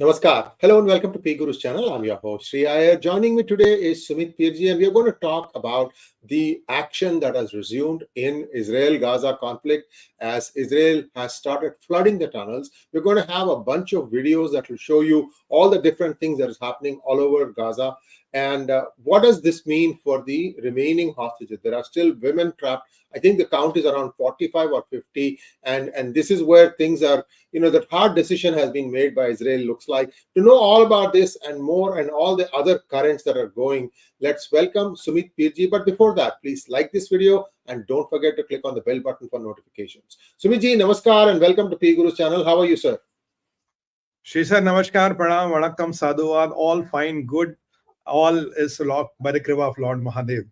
Namaskar. Hello and welcome to PGurus channel. I'm your host Sri Iyer. Joining me today is Sumit Peer and we are going to talk about the action that has resumed in Israel-Gaza conflict as Israel has started flooding the tunnels. We're going to have a bunch of videos that will show you all the different things that is happening all over Gaza and what does this mean for the remaining hostages. There are still women trapped. I think the count is around 45 or 50 and this is where things are, that hard decision has been made by Israel, looks like. To know all about this and more and all the other currents that are going, let's welcome Sumit Peer. But before that, please like this video and don't forget to click on the bell button for notifications. Sumit ji, namaskar and welcome to PGurus channel. How are you, sir? Shri sir, namaskar, pranam, vanakkam, sadhuvad, all fine, good. All is by the kripa of Lord Mahadev.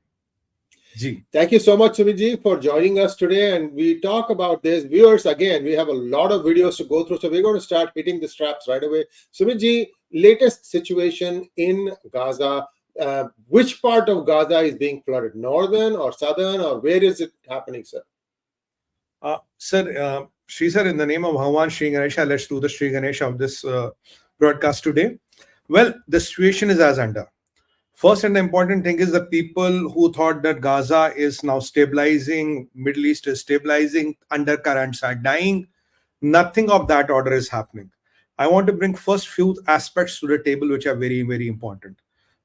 Ji. Thank you so much, Sumit ji, for joining us today. And we talk about this. Viewers, again, we have a lot of videos to go through. So we're going to start hitting the straps right away. Sumit ji, latest situation in Gaza. Which part of Gaza is being flooded? Northern or southern, or where is it happening, sir? Shri sir, in the name of Bhagavan Shri Ganesha, let's do the Shri Ganesha of this broadcast today. Well, the situation is as under. First and the important thing is the people who thought that Gaza is now stabilizing, Middle East is stabilizing, undercurrents are dying. Nothing of that order is happening. I want to bring first few aspects to the table which are very, very important.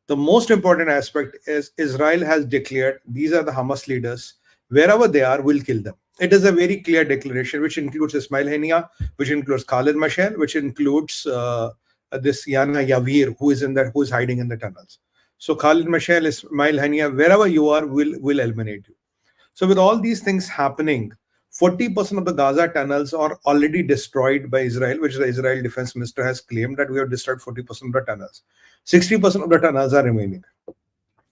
The most important aspect is Israel has declared these are the Hamas leaders. Wherever they are, we'll kill them. It is a very clear declaration which includes Ismail Haniyeh, which includes Khalid Mashal, which includes this Yana Yavir who is hiding in the tunnels. So Khalid Mashal, Ismail Haniyeh, wherever you are, will eliminate you. So with all these things happening, 40% of the Gaza tunnels are already destroyed by Israel, which the Israel Defense Minister has claimed that we have destroyed 40% of the tunnels. 60% of the tunnels are remaining.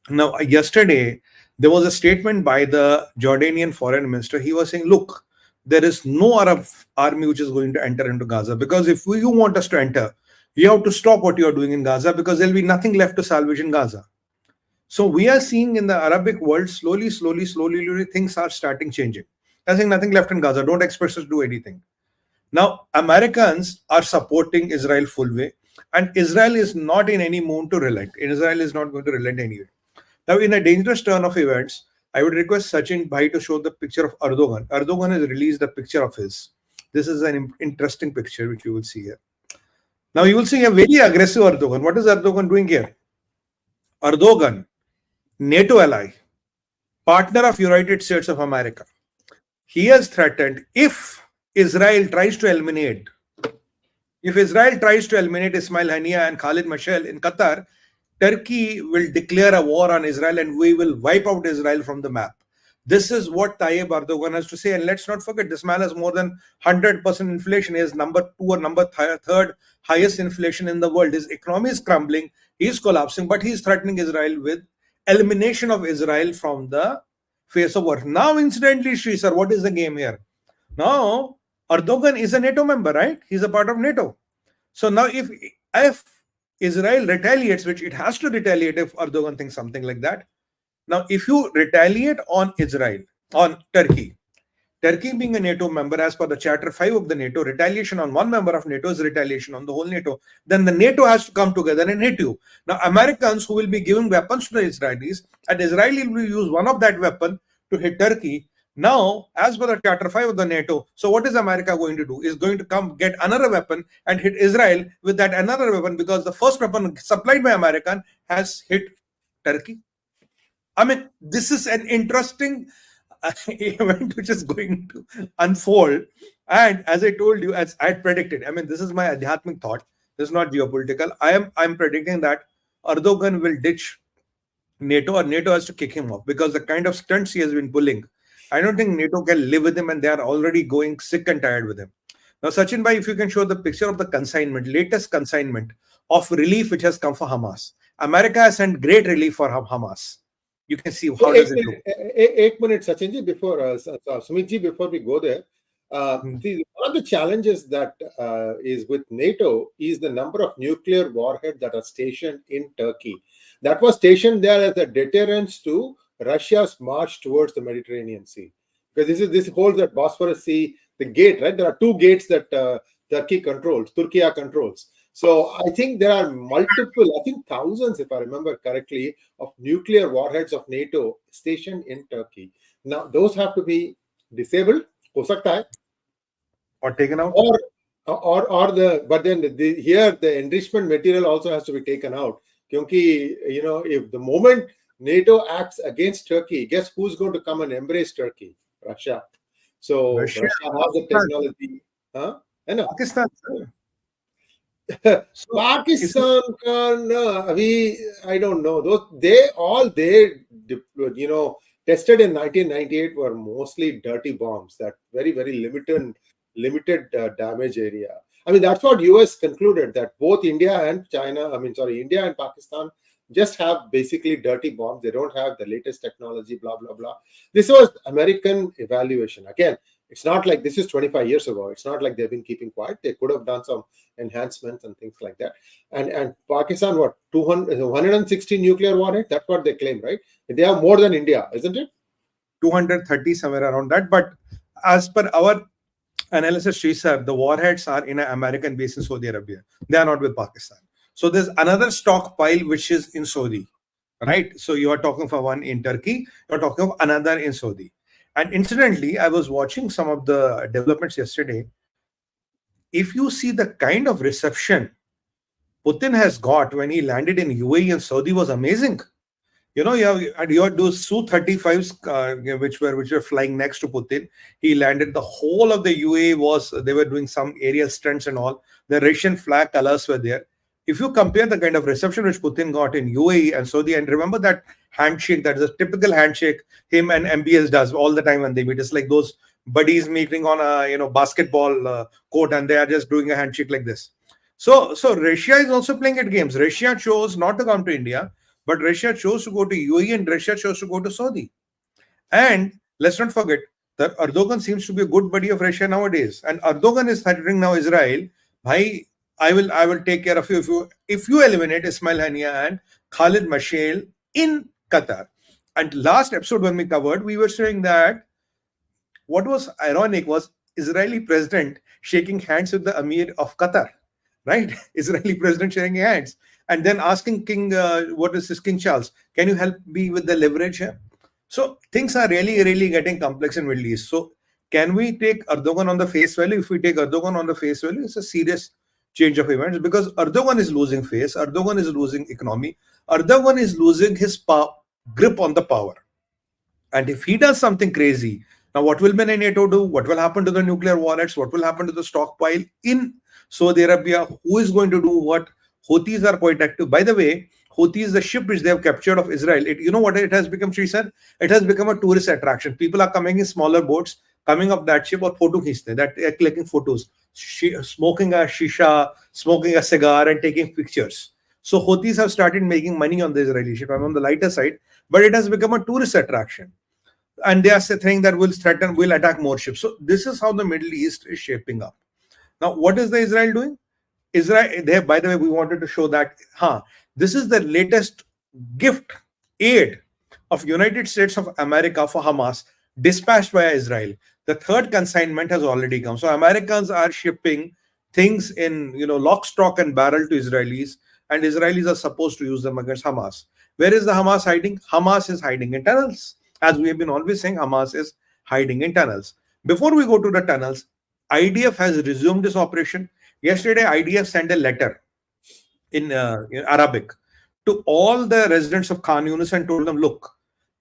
Now, yesterday, there was a statement by the Jordanian foreign minister. He was saying, look, there is no Arab army which is going to enter into Gaza because if you want us to enter, you have to stop what you are doing in Gaza because there will be nothing left to salvage in Gaza. So we are seeing in the Arabic world, slowly, things are starting changing. I think nothing left in Gaza. Don't expect us to do anything. Now, Americans are supporting Israel full way. And Israel is not in any mood to relent. Israel is not going to relent anyway. Now, in a dangerous turn of events, I would request Sachin Bhai to show the picture of Erdogan. Erdogan has released a picture of his. This is an interesting picture which you will see here. Now, you will see a very aggressive Erdogan. What is Erdogan doing here? Erdogan, NATO ally, partner of United States of America. He has threatened if Israel tries to eliminate Ismail Haniyeh and Khalid Mashal in Qatar, Turkey will declare a war on Israel and we will wipe out Israel from the map. This is what Tayyip Erdogan has to say. And let's not forget, this man has more than 100% inflation. He is number 2 or number 3rd highest inflation in the world. His economy is crumbling. He is collapsing, but he is threatening Israel with elimination of Israel from the face of war. Now, incidentally, Shri sir, what is the game here? Now, Erdogan is a NATO member, right? He's a part of NATO. So now if Israel retaliates, which it has to retaliate if Erdogan thinks something like that. Now, if you retaliate on Israel, on Turkey being a NATO member, as per the Charter 5 of the NATO, retaliation on one member of NATO is retaliation on the whole NATO. Then the NATO has to come together and hit you. Now, Americans who will be giving weapons to the Israelis, and Israel will use one of that weapon to hit Turkey. Now, as per the Charter 5 of the NATO, so what is America going to do? Is going to come get another weapon and hit Israel with that another weapon because the first weapon supplied by American has hit Turkey. I mean, this is an interesting event which is going to unfold. And as I told you, as I had predicted, I mean, this is my adhyatmic thought. This is not geopolitical. I'm predicting that Erdogan will ditch NATO or NATO has to kick him off because the kind of stunts he has been pulling, I don't think NATO can live with him and they are already going sick and tired with him. Now, Sachin Bhai, if you can show the picture of the consignment, latest consignment of relief which has come for Hamas. America has sent great relief for Hamas. You can see how does it look. 1 minute, Sachin ji, before Sumit ji, before we go there. One of the challenges that is with NATO is the number of nuclear warheads that are stationed in Turkey. That was stationed there as a deterrence to Russia's march towards the Mediterranean Sea. Because this holds that Bosphorus Sea, the gate, right? There are 2 gates that Turkey controls. So I think there are multiple, I think thousands, if I remember correctly, of nuclear warheads of NATO stationed in Turkey. Now, those have to be disabled, हो सकता है, or taken out. or the, but then here the enrichment material also has to be taken out. Kyunki, if the moment NATO acts against Turkey, guess who's going to come and embrace Turkey? Russia. So Russia, Russia has the Pakistan, technology. Huh? I know. Pakistan, sir. So is it Pakistan can, I don't know. They tested in 1998 were mostly dirty bombs that very, very limited damage area. I mean, that's what US concluded, that both India and India and Pakistan just have basically dirty bombs. They don't have the latest technology, blah, blah, blah. This was American evaluation. Again, it's not like this is 25 years ago. It's not like they've been keeping quiet. They could have done some enhancements and things like that. And Pakistan, what, 160 nuclear warheads? That's what they claim, right? They have more than India, isn't it? 230, somewhere around that. But as per our analysis, Sri sir, the warheads are in an American base in Saudi Arabia. They are not with Pakistan. So there's another stockpile which is in Saudi, right? So you are talking for one in Turkey, you're talking of another in Saudi. And incidentally, I was watching some of the developments yesterday. If you see the kind of reception Putin has got when he landed in UAE and Saudi was amazing. You have those Su-35s which were flying next to Putin. He landed. The whole of the UAE they were doing some aerial stunts and all. The Russian flag colors were there. If you compare the kind of reception which Putin got in UAE and Saudi, and remember that handshake, that is a typical handshake him and MBS does all the time when they meet. It's like those buddies meeting on a basketball court, and they are just doing a handshake like this. So Russia is also playing at games. Russia chose not to come to India, but Russia chose to go to UAE and Russia chose to go to Saudi. And let's not forget that Erdogan seems to be a good buddy of Russia nowadays. And Erdogan is threatening now Israel, bhai, I will take care of you if you eliminate Ismail Haniya and Khalid Mashail in Qatar. And last episode when we covered, we were saying that what was ironic was Israeli president shaking hands with the Emir of Qatar, right? Israeli president shaking hands. And then asking King, what is this, King Charles, can you help me with the leverage here? So things are really, really getting complex in Middle East. So can we take Erdogan on the face value? If we take Erdogan on the face value, it's a serious change of events because Erdogan is losing face, Erdogan is losing economy, Erdogan is losing his grip on the power. And if he does something crazy, now what will NATO do? What will happen to the nuclear warheads? What will happen to the stockpile in Saudi Arabia? Who is going to do what? Houthis are quite active. By the way, Houthis, the ship which they have captured of Israel, you know what it has become, Sri sir? It has become a tourist attraction. People are coming in smaller boats, coming up that ship or photo khiste, that are clicking photos, smoking a shisha, smoking a cigar and taking pictures. So Houthis have started making money on the Israeli ship. I'm on the lighter side, but it has become a tourist attraction. And they are saying that we'll attack more ships. So this is how the Middle East is shaping up. Now, what is the Israel doing? Israel, by the way, we wanted to show that this is the latest gift aid of United States of America for Hamas dispatched via Israel. The third consignment has already come. So Americans are shipping things in lock, stock and barrel to Israelis, and Israelis are supposed to use them against Hamas. Where is the Hamas hiding? Hamas is hiding in tunnels. As we have been always saying, Hamas is hiding in tunnels. Before we go to the tunnels, IDF has resumed this operation. Yesterday, IDF sent a letter in Arabic to all the residents of Khan Yunis and told them, look,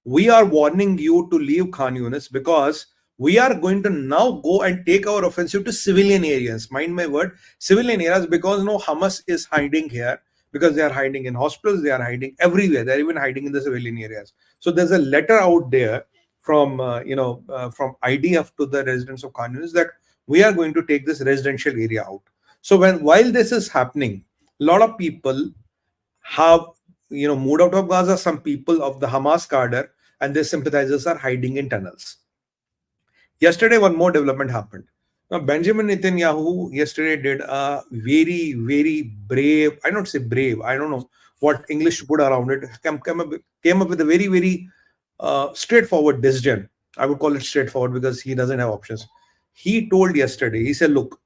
we are warning you to leave Khan Yunis because we are going to now go and take our offensive to civilian areas. Mind my word, civilian areas, because Hamas is hiding here, because they are hiding in hospitals, they are hiding everywhere. They're even hiding in the civilian areas. So there's a letter out there from from IDF to the residents of Khan Yunis that we are going to take this residential area out. So while this is happening, a lot of people have moved out of Gaza. Some people of the Hamas cadre and their sympathizers are hiding in tunnels. Yesterday, one more development happened. Now, Benjamin Netanyahu yesterday did a very, very brave, I don't say brave, I don't know what English to put around it, came up with a very, very straightforward decision. I would call it straightforward because he doesn't have options. He told yesterday, he said, look,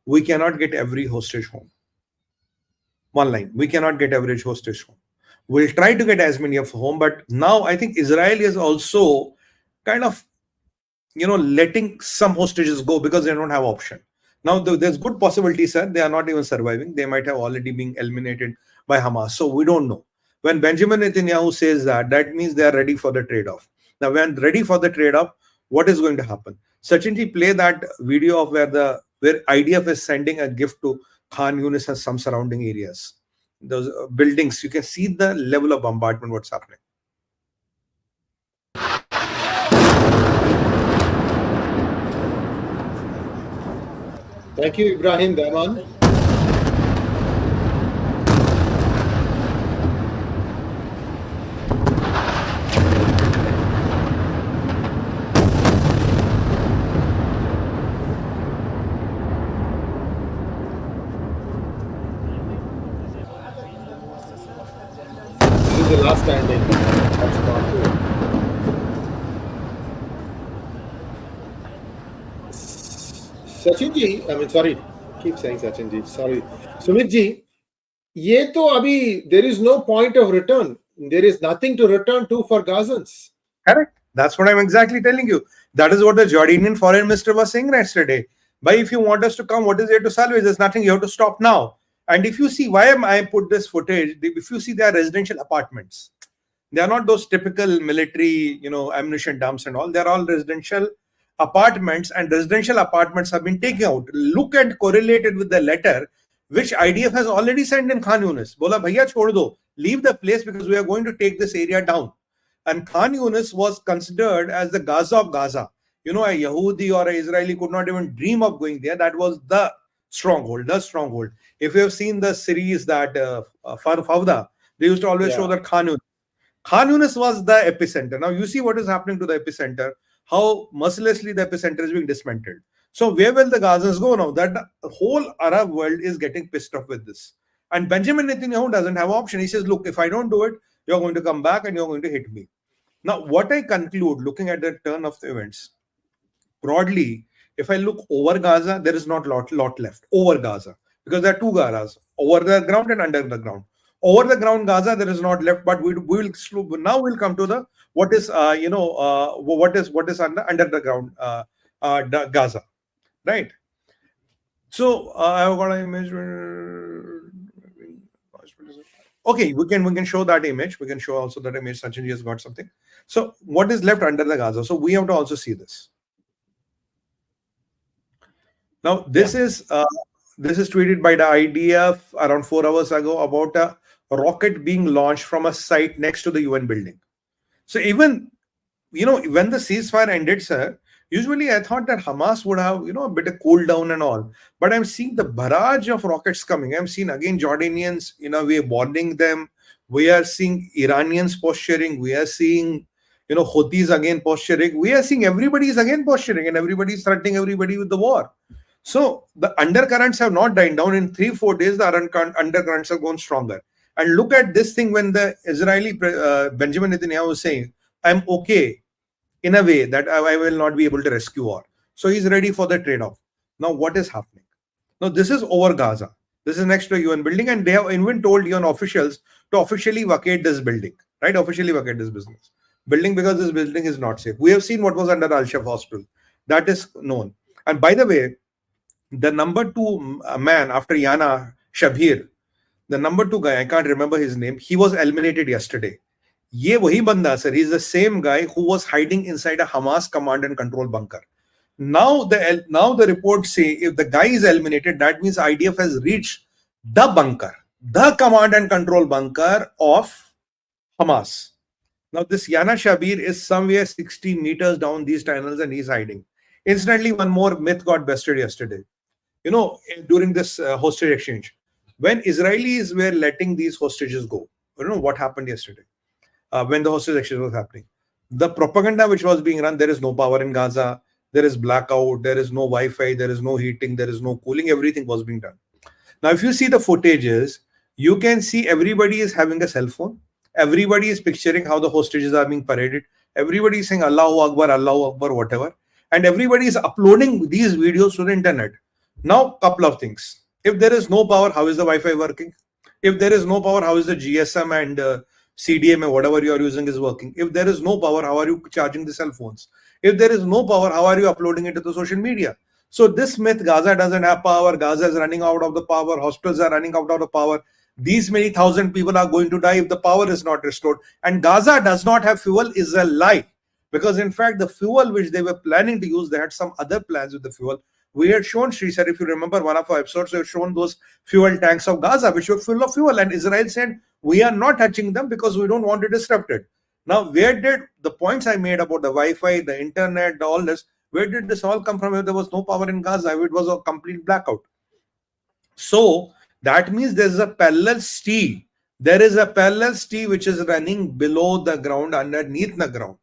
we cannot get every hostage home. One line. We cannot get average hostage home. We'll try to get as many of home, but now I think Israel is also kind of letting some hostages go because they don't have option. Now there's good possibility, sir. They are not even surviving. They might have already been eliminated by Hamas. So we don't know. When Benjamin Netanyahu says that, that means they are ready for the trade-off. Now, when ready for the trade-off, what is going to happen? Sachinji, play that video of where IDF is sending a gift to Khan Yunis and some surrounding areas. Those buildings, you can see the level of bombardment, what's happening. Thank you, Ibrahim Daman. This is the last standing. That's part two. Sachin ji, I mean, sorry, keep saying Sachin ji, sorry. Sumit ji, ye to abhi, there is no point of return. There is nothing to return to for Gazans. Correct. That's what I'm exactly telling you. That is what the Jordanian foreign minister was saying yesterday. But if you want us to come, what is there to salvage? There's nothing. You have to stop now. And if you see why am I put this footage, if you see, they are residential apartments. They are not those typical military, ammunition dumps and all. They are all residential apartments, and residential apartments have been taken out. Look and correlate it with the letter which IDF has already sent in Khan Yunis. Bola, bhaiya chhod do. Leave the place because we are going to take this area down. And Khan Yunis was considered as the Gaza of Gaza. A Yahudi or an Israeli could not even dream of going there. That was the stronghold. If you have seen the series that Fawda, they used to always show that Khan Yunis was the epicenter. Now you see what is happening to the epicenter, how mercilessly the epicenter is being dismantled. So where will the Gazans go now? That the whole Arab world is getting pissed off with this. And Benjamin Netanyahu doesn't have an option. He says, look, if I don't do it, you're going to come back and you're going to hit me. Now, what I conclude, looking at the turn of the events, broadly, if I look over Gaza, there is not lot left over Gaza because there are two Gazas, over the ground and under the ground. Over the ground Gaza, there is not left, but we'll come to the what is under the ground Gaza, right? So I've got an image. Okay, we can show that image. We can show also that image. Sachin has got something. So what is left under the Gaza? So we have to also see this. Now this is tweeted by the IDF around 4 hours ago about a rocket being launched from a site next to the UN building. So even when the ceasefire ended, sir, usually I thought that Hamas would have a bit of cool down and all, but I'm seeing the barrage of rockets coming. I'm seeing again Jordanians in a way bombarding them. We are seeing Iranians posturing. We are seeing Houthis again posturing. We are seeing everybody is again posturing, and everybody is threatening everybody with the war. So the undercurrents have not died down. In 3-4 days, the undercurrents have gone stronger. And look at this thing when the Israeli Benjamin Netanyahu is saying, I'm okay in a way that I will not be able to rescue war. So he's ready for the trade-off. Now, what is happening? Now, this is over Gaza. This is next to a UN building, and they have even told UN officials to officially vacate this building, right? Officially vacate this building because this building is not safe. We have seen what was under Al-Shaf Hospital. That is known. And by the way, the number 2 man after Yana Shabir, the number 2 guy, I can't remember his name, he was eliminated yesterday. Ye wahi banda, sir. He's the same guy who was hiding inside a Hamas command and control bunker. Now the reports say if the guy is eliminated, that means IDF has reached the bunker, the command and control bunker of Hamas. Now this Yana Shabir is somewhere 60 meters down these tunnels and he's hiding. Incidentally, one more myth got busted yesterday. During this hostage exchange, when Israelis were letting these hostages go, what happened yesterday when the hostage exchange was happening. The propaganda which was being run, there is no power in Gaza, there is blackout, there is no Wi-Fi, there is no heating, there is no cooling, everything was being done. Now, if you see the footages, you can see everybody is having a cell phone. Everybody is picturing how the hostages are being paraded. Everybody is saying Allahu Akbar, whatever. And everybody is uploading these videos to the internet. Now, couple of things. If there is no power, how is the Wi-Fi working? If there is no power, how is the GSM and CDMA, whatever you are using, is working? If there is no power, how are you charging the cell phones? If there is no power, how are you uploading it to the social media? So this myth, Gaza doesn't have power, Gaza is running out of the power, hospitals are running out of the power, these many thousand people are going to die if the power is not restored, and Gaza does not have fuel, is a lie. Because in fact, the fuel which they were planning to use, they had some other plans with the fuel. We had shown, Sri sir, if you remember one of our episodes, we had shown those fuel tanks of Gaza, which were full of fuel. And Israel said, we are not touching them because we don't want to disrupt it. Now, where did the points I made about the Wi-Fi, the internet, all this, where did this all come from if there was no power in Gaza? It was a complete blackout. So that means there's a parallel ST. There is a parallel ST which is running below the ground, underneath the ground.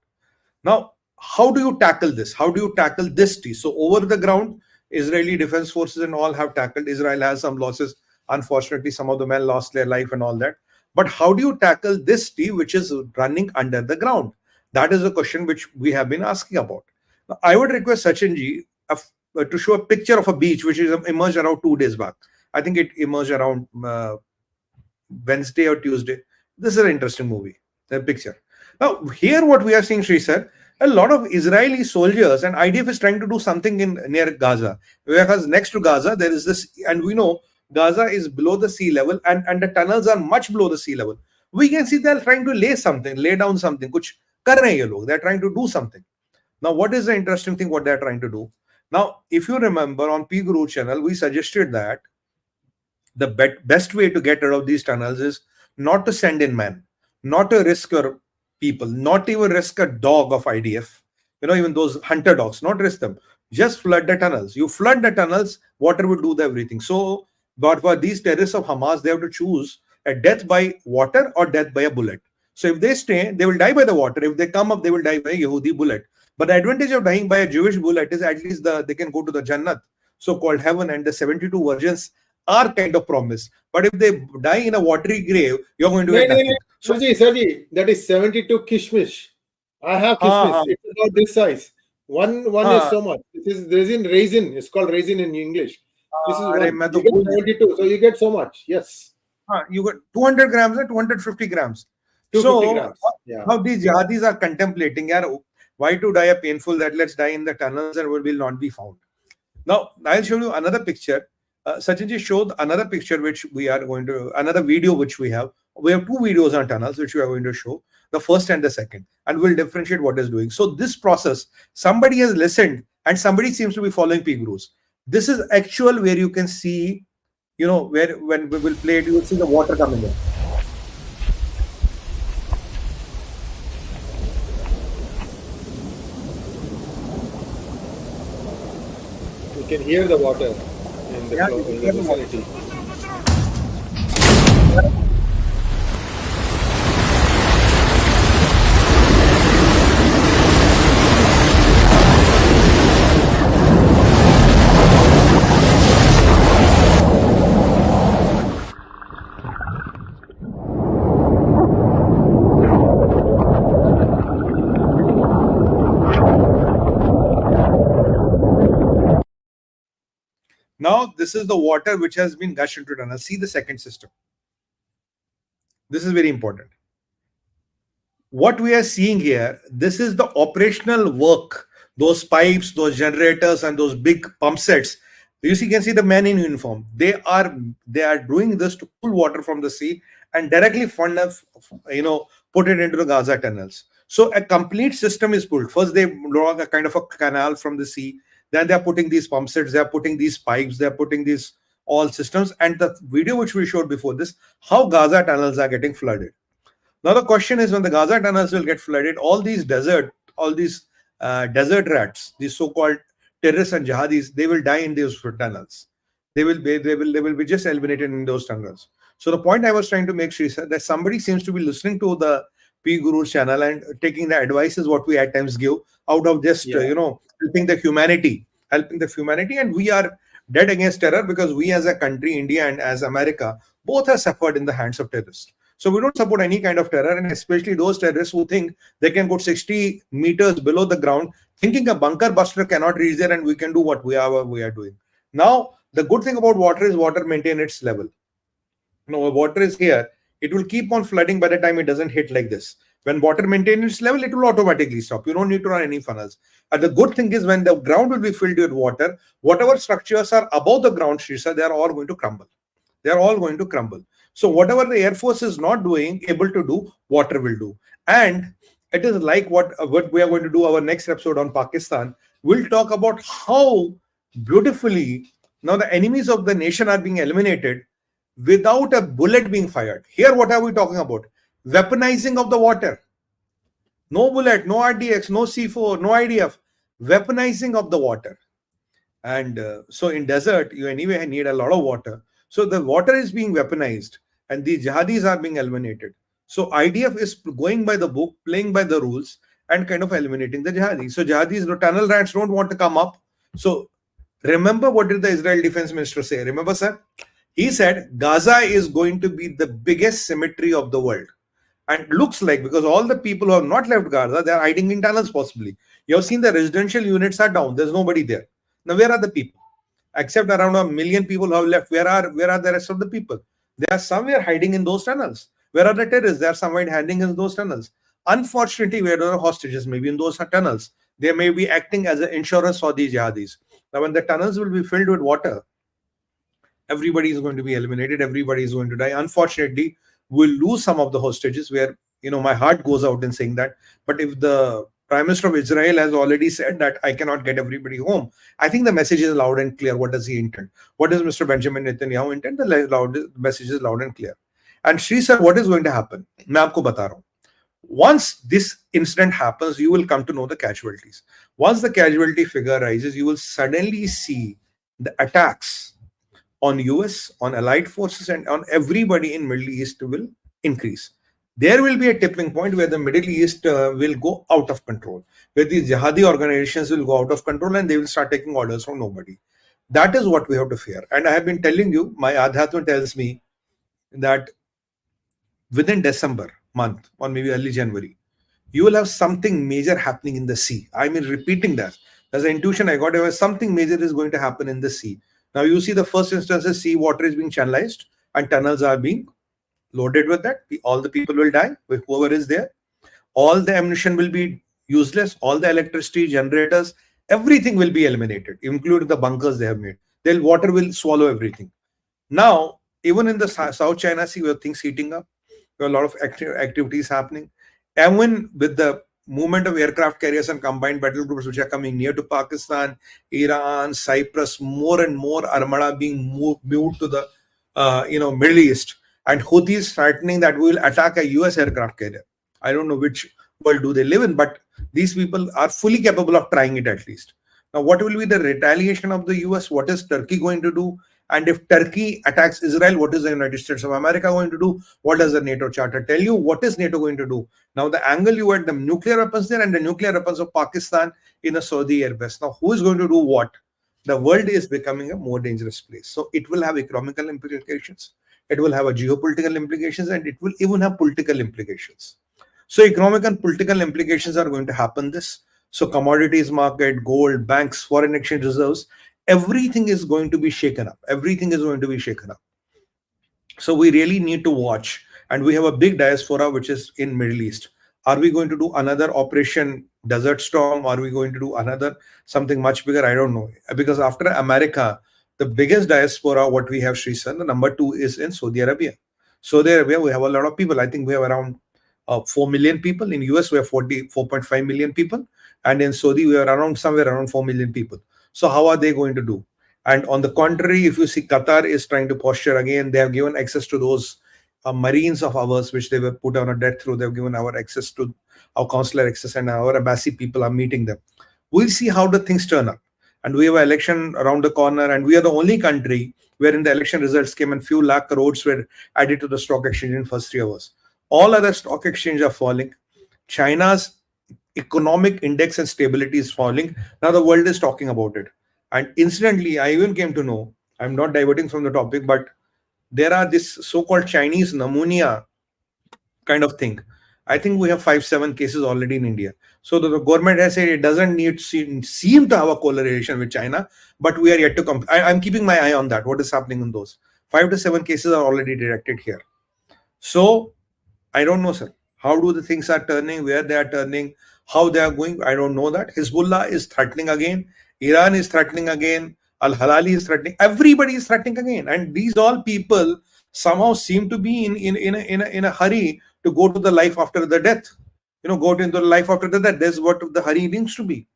Now, how do you tackle this? How do you tackle this T? So over the ground, Israeli defense forces and all have tackled. Israel has some losses. Unfortunately, some of the men lost their life and all that. But how do you tackle this T which is running under the ground? That is a question which we have been asking about. Now, I would request Sachin ji to show a picture of a beach which is emerged around 2 days back. I think it emerged around Wednesday or Tuesday. This is an interesting movie, the picture. Now, here what we are seeing, Sri sir, a lot of Israeli soldiers, and IDF is trying to do something in near Gaza, because next to Gaza there is this, and we know Gaza is below the sea level, and the tunnels are much below the sea level. We can see they're trying to lay down something. Kuch kar rahe hain ye log. They're trying to do something. Now, what is the interesting thing what they're trying to do? Now, if you remember on PGurus channel, we suggested that the best way to get rid of these tunnels is not to send in men, not to risk your people, not even risk a dog of IDF, even those hunter dogs, not risk them. Just flood the tunnels. You flood the tunnels, water will do everything. So, but for these terrorists of Hamas, they have to choose a death by water or death by a bullet. So if they stay, they will die by the water. If they come up, they will die by a Yehudi bullet. But the advantage of dying by a Jewish bullet is at least they can go to the Jannat, so-called heaven, and the 72 virgins are kind of promised. But if they die in a watery grave, you're going to get nothing. So, Sarji, that is 72 kishmish. I have kishmish. It's about this size. One is so much. This is raisin. It's called raisin in English. This is one. You get 72. So you get so much. Yes. You get 200 grams or 250 grams. 250 grams. Yeah. Now these jihadis are contemplating, why to die a painful that let's die in the tunnels and will not be found. Now, I'll show you another picture. Sachinji showed another picture which we are going to, another video which we have. We have 2 videos on tunnels which we are going to show, the first and the second, and we'll differentiate what is doing. So this process, somebody has listened and somebody seems to be following PGurus. This is actual where you can see, where when we will play it, you will see the water coming in. You can hear the water in the vicinity. Now, this is the water which has been gushed into tunnel. See the second system. This is very important. What we are seeing here, this is the operational work. Those pipes, those generators, and those big pump sets. You can see the men in uniform. They are doing this to pull water from the sea and directly put it into the Gaza tunnels. So a complete system is pulled. First, they draw a kind of a canal from the sea. Then they are putting these pump sets, they are putting these pipes, they are putting these all systems. And the video which we showed before this, how Gaza tunnels are getting flooded. Now the question is, when the Gaza tunnels will get flooded, all these desert rats, these so-called terrorists and jihadis, they will die in those tunnels. They will be just eliminated in those tunnels. So the point I was trying to make, Sri sir, that somebody seems to be listening to the PGurus channel and taking the advices what we at times give out of just helping the humanity, and we are dead against terror because we as a country, India and as America, both have suffered in the hands of terrorists. So we don't support any kind of terror, and especially those terrorists who think they can go 60 meters below the ground, thinking a bunker buster cannot reach there and we can do what we are doing. Now, the good thing about water is water maintains its level. water is here, it will keep on flooding by the time it doesn't hit like this. When water maintains its level, it will automatically stop. You don't need to run any funnels. And the good thing is when the ground will be filled with water, whatever structures are above the ground, Shrisa, they are all going to crumble. They are all going to crumble. So whatever the Air Force is not doing, able to do, water will do. And it is like what we are going to do our next episode on Pakistan. We'll talk about how beautifully now the enemies of the nation are being eliminated without a bullet being fired. Here, what are we talking about? Weaponizing of the water. No bullet, no RDX, no C4, no IDF. Weaponizing of the water. And so in desert, you anyway need a lot of water. So the water is being weaponized and the jihadis are being eliminated. So IDF is going by the book, playing by the rules and kind of eliminating the jihadis. So jihadis, the tunnel rats don't want to come up. So remember what did the Israel defense minister say? Remember, sir? He said Gaza is going to be the biggest cemetery of the world. And looks like, because all the people who have not left Gaza, they are hiding in tunnels possibly. You have seen the residential units are down. There's nobody there. Now, where are the people? Except around 1 million people who have left. Where are the rest of the people? They are somewhere hiding in those tunnels. Where are the terrorists? They are somewhere hiding in those tunnels. Unfortunately, where are the hostages? Maybe in those tunnels. They may be acting as an insurance for these jihadis. Now, when the tunnels will be filled with water, everybody is going to be eliminated. Everybody is going to die. Unfortunately, we'll lose some of the hostages where, my heart goes out in saying that. But if the Prime Minister of Israel has already said that I cannot get everybody home, I think the message is loud and clear. What does he intend? What does Mr. Benjamin Netanyahu intend? The message is loud and clear. And Shri sir, what is going to happen? मैं आपको बता रहा हूँ. Once this incident happens, you will come to know the casualties. Once the casualty figure rises, you will suddenly see the attacks on US, on allied forces, and on everybody in Middle East will increase. There will be a tipping point where the Middle East will go out of control, where these jihadi organizations will go out of control and they will start taking orders from nobody. That is what we have to fear. And I have been telling you, my Adhyatma tells me that within December month or maybe early January, you will have something major happening in the sea. I mean, repeating that. There's an intuition I got, something major is going to happen in the sea. Now you see the first instances, sea water is being channelized and tunnels are being loaded with that. All the people will die, with whoever is there. All the ammunition will be useless. All the electricity, generators, everything will be eliminated, including the bunkers they have made. Then water will swallow everything. Now, even in the South China Sea, we have things heating up. There are a lot of activities happening. Even with the movement of aircraft carriers and combined battle groups which are coming near to Pakistan, Iran, Cyprus, more and more armada being moved to the Middle East, and Houthis threatening that we will attack a US aircraft carrier. I don't know which world do they live in, but these people are fully capable of trying it at least. Now, what will be the retaliation of the US? What is Turkey going to do? And if Turkey attacks Israel, what is the United States of America going to do? What does the NATO Charter tell you? What is NATO going to do? Now, the angle you had the nuclear weapons there and the nuclear weapons of Pakistan in a Saudi airbase. Now, who is going to do what? The world is becoming a more dangerous place. So it will have economical implications. It will have a geopolitical implications, and it will even have political implications. So economic and political implications are going to happen this. So commodities market, gold, banks, foreign exchange reserves, everything is going to be shaken up. Everything is going to be shaken up. So we really need to watch. And we have a big diaspora which is in Middle East. Are we going to do another Operation Desert Storm? Are we going to do another something much bigger? I don't know. Because after America, the biggest diaspora what we have, Srisan, the number 2 is in Saudi Arabia. Saudi Arabia, we have a lot of people. I think we have around 4 million people. In US, we have 4.5 million people. And in Saudi, we are around somewhere around 4 million people. So how are they going to do? And on the contrary, if you see Qatar is trying to posture again, they have given access to those Marines of ours, which they were put on a death row. They've given our access to our consular access, and our embassy people are meeting them. We'll see how the things turn up. And we have an election around the corner, and we are the only country wherein the election results came and few lakh crores were added to the stock exchange in first 3 hours. All other stock exchanges are falling. China's economic index and stability is falling. Now the world is talking about it. And incidentally, I even came to know, I'm not diverting from the topic, but there are this so-called Chinese pneumonia kind of thing. I think we have 5-7 cases already in India. So the government has said it doesn't need seem to have a correlation with China, but we are yet to come. I'm keeping my eye on that. What is happening in those? 5 to 7 cases are already detected here. So I don't know, sir. How do the things are turning, where they are turning, how they are going? I don't know that. Hezbollah is threatening again. Iran is threatening again. Al-Halali is threatening. Everybody is threatening again. And these all people somehow seem to be in a hurry to go to the life after the death. Go into the life after the death. That's what the hurry needs to be.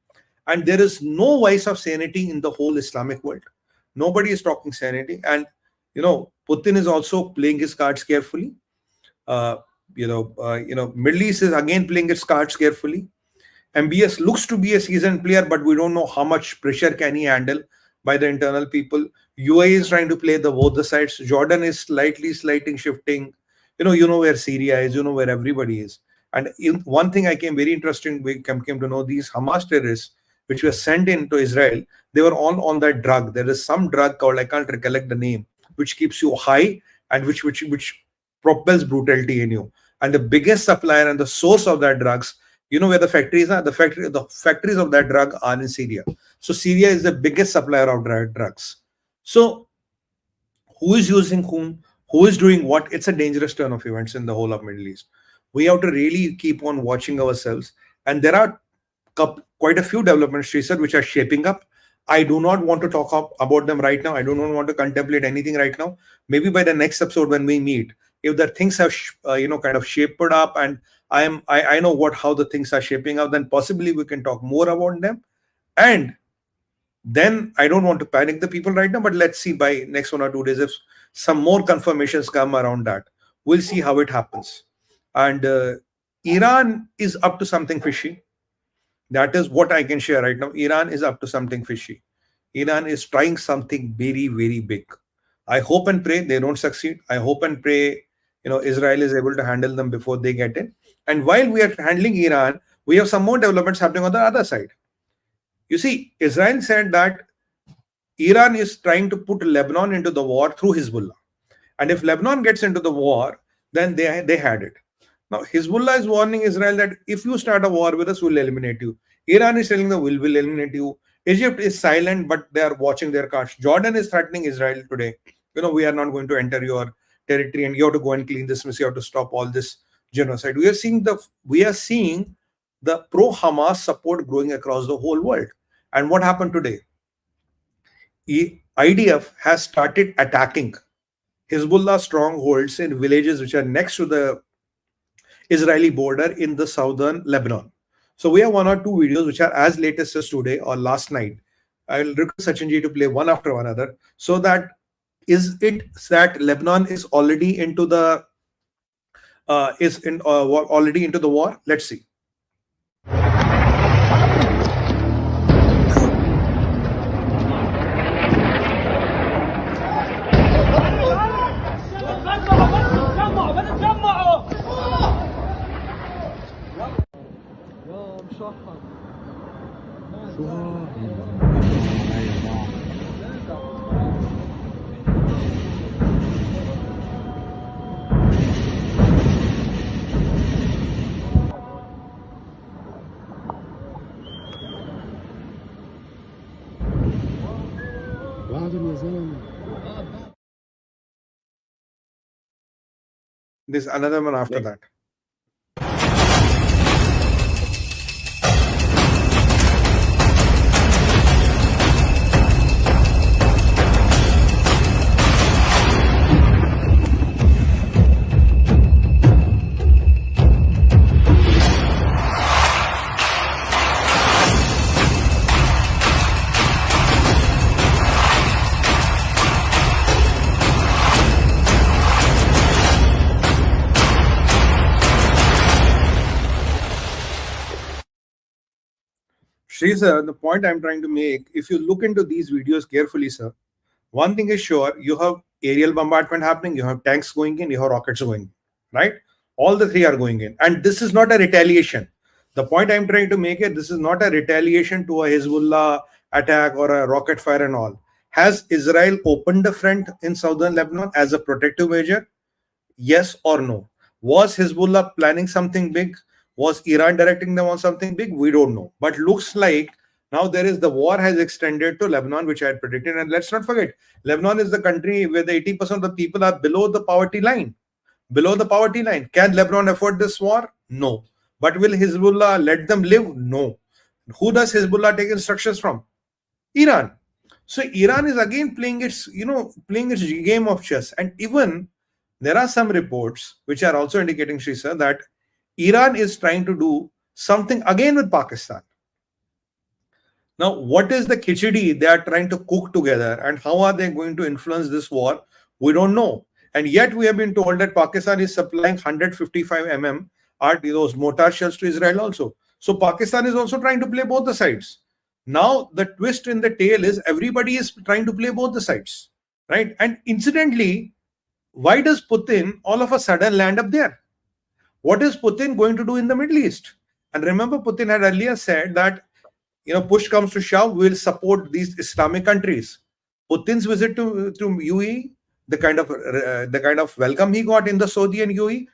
And there is no voice of sanity in the whole Islamic world. Nobody is talking sanity. And, Putin is also playing his cards carefully. Middle East is again playing its cards carefully. MBS looks to be a seasoned player, but we don't know how much pressure can he handle by the internal people. UAE is trying to play both the sides. Jordan is slightly shifting. Where Syria is, where everybody is. And one thing I came very interesting, we came to know these Hamas terrorists, which were sent into Israel, they were all on that drug. There is some drug called, I can't recollect the name, which keeps you high and which propels brutality in you. And the biggest supplier and the source of that drugs, where the factories are? The factories of that drug are in Syria. So Syria is the biggest supplier of drugs. So who is using whom? Who is doing what? It's a dangerous turn of events in the whole of Middle East. We have to really keep on watching ourselves. And there are quite a few developments, Srisar, which are shaping up. I do not want to talk about them right now. I do not want to contemplate anything right now. Maybe by the next episode when we meet, if the things have kind of shaped up, and I know how the things are shaping up, then possibly we can talk more about them. And then I don't want to panic the people right now, but let's see by next 1 or 2 days if some more confirmations come around that. We'll see how it happens. And Iran is up to something fishy. That is what I can share right now. Iran is up to something fishy. Iran is trying something very, very big. I hope and pray they don't succeed. I hope and pray, Israel is able to handle them before they get in. And while we are handling Iran, we have some more developments happening on the other side. You see, Israel said that Iran is trying to put Lebanon into the war through Hezbollah. And if Lebanon gets into the war, then they had it. Now, Hezbollah is warning Israel that if you start a war with us, we'll eliminate you. Iran is telling them, we'll eliminate you. Egypt is silent, but they are watching their cards. Jordan is threatening Israel today. We are not going to enter your territory and you have to go and clean this mess. You have to stop all this genocide. We are seeing the pro-Hamas support growing across the whole world. And what happened today? IDF has started attacking Hezbollah strongholds in villages which are next to the Israeli border in the southern Lebanon. So we have 1 or 2 videos which are as latest as today or last night. I will request Sachinji to play one after another. So that Lebanon is already into the already into the war? Let's see. There's another one after that. Sir, the point I'm trying to make, if you look into these videos carefully, sir, one thing is sure, you have aerial bombardment happening, you have tanks going in, you have rockets going in, right? All the 3 are going in. And this is not a retaliation. The point I'm trying to make is this is not a retaliation to a Hezbollah attack or a rocket fire and all. Has Israel opened a front in southern Lebanon as a protective measure? Yes or no? Was Hezbollah planning something big? Was Iran directing them on something big? We don't know. But looks like Now the war has extended to Lebanon, which I had predicted. And let's not forget, Lebanon is the country where the 80% of the people are below the poverty line. Below the poverty line. Can Lebanon afford this war? No. But will Hezbollah let them live? No. Who does Hezbollah take instructions from? Iran. So Iran is again playing its game of chess. And even there are some reports which are also indicating, Shrisa, that Iran is trying to do something again with Pakistan. Now, what is the khichdi they are trying to cook together, and how are they going to influence this war? We don't know. And yet we have been told that Pakistan is supplying 155 those mortar shells to Israel also. So Pakistan is also trying to play both the sides. Now the twist in the tail is everybody is trying to play both the sides, right? And incidentally, why does Putin all of a sudden land up there? What is Putin going to do in the Middle East? And remember, Putin had earlier said that, push comes to shove, we'll support these Islamic countries. Putin's visit to UAE, the kind of welcome he got in the Saudi and UAE,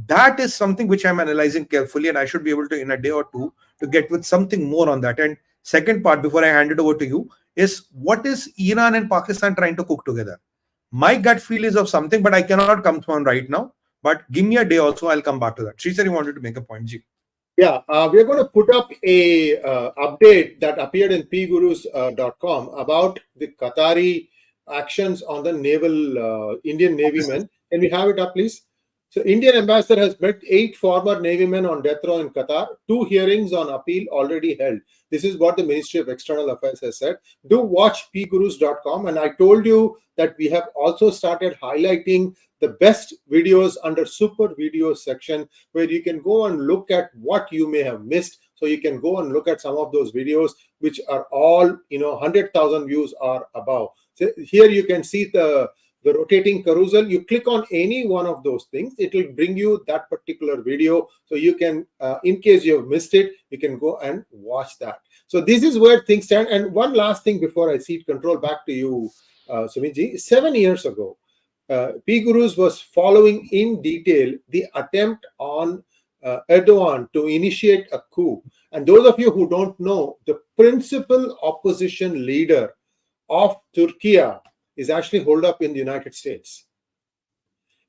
that is something which I'm analyzing carefully, and I should be able to, in a day or two, to get with something more on that. And second part, before I hand it over to you, is what is Iran and Pakistan trying to cook together? My gut feel is of something, but I cannot come to one right now. But give me a day also, I'll come back to that. Sri sir, you wanted to make a point, Ji. Yeah, we are going to put up a update that appeared in PGurus.com about the Qatari actions on the Indian Navy men. Can we have it up, please? So, Indian ambassador has met 8 former Navymen on death row in Qatar. 2 hearings on appeal already held. This is what the Ministry of External Affairs has said. Do watch pgurus.com. And I told you that we have also started highlighting the best videos under super videos section, where you can go and look at what you may have missed. So you can go and look at some of those videos, which are all, 100,000 views or above. So here you can see the rotating carousel. You click on any one of those things, it will bring you that particular video. So you can, in case you have missed it, you can go and watch that. So this is where things stand. And one last thing before I cede control back to you, Sumitji. 7 years ago, PGurus was following in detail the attempt on Erdogan to initiate a coup. And those of you who don't know, the principal opposition leader of Turkey is actually holed up in the United States.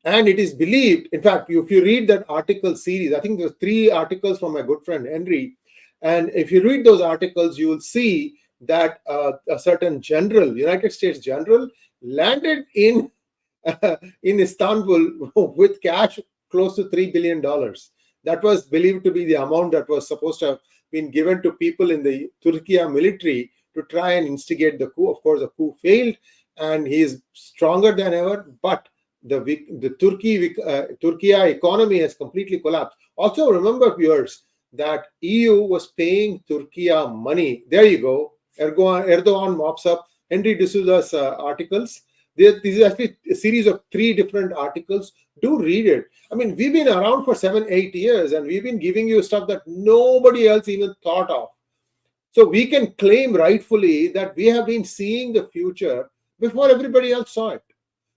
And it is believed, in fact, if you read that article series, I think there's 3 articles from my good friend Henry, and if you read those articles, you will see that a certain general, United States general, landed in Istanbul with cash close to $3 billion. That was believed to be the amount that was supposed to have been given to people in the Turkey military to try and instigate the coup. Of course, the coup failed, and he is stronger than ever, but the Turkey economy has completely collapsed. Also, remember, viewers, that EU was paying Turkey money. There you go. Erdogan mops up Henry D'Souza's articles. This is actually a series of 3 different articles. Do read it. I mean, we've been around for 7-8 years, and we've been giving you stuff that nobody else even thought of. So we can claim rightfully that we have been seeing the future before everybody else saw it.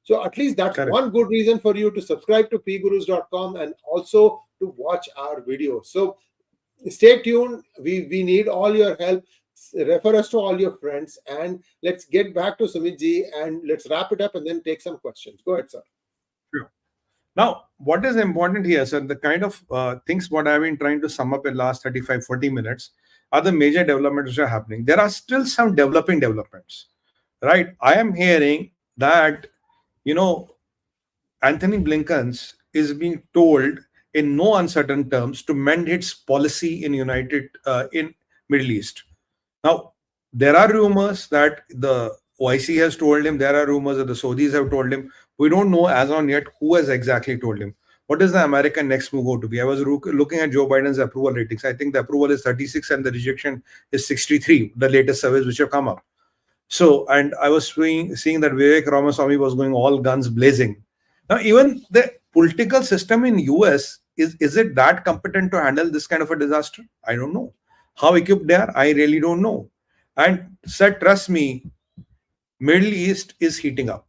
So at least that's Correct. one good reason for you to subscribe to pgurus.com and also to watch our videos. So stay tuned. We need all your help. Refer us to all your friends, and let's get back to Sumitji and let's wrap it up and then take some questions. Go ahead, sir. Sure. Now, what is important here, sir, the kind of things what I've been trying to sum up in last 35-40 minutes are the major developments which are happening. There are still some developing developments, right? I am hearing that, Anthony Blinken is being told in no uncertain terms to mend its policy in Middle East. Now, there are rumors that the OIC has told him. There are rumors that the Saudis have told him. We don't know as on yet who has exactly told him. What is the American next move going to be? I was looking at Joe Biden's approval ratings. I think the approval is 36 and the rejection is 63, the latest surveys which have come up. So, and I was seeing that Vivek Ramaswamy was going all guns blazing. Now, even the political system in US, is it that competent to handle this kind of a disaster? I don't know. How equipped they are, I really don't know. And sir, trust me, Middle East is heating up.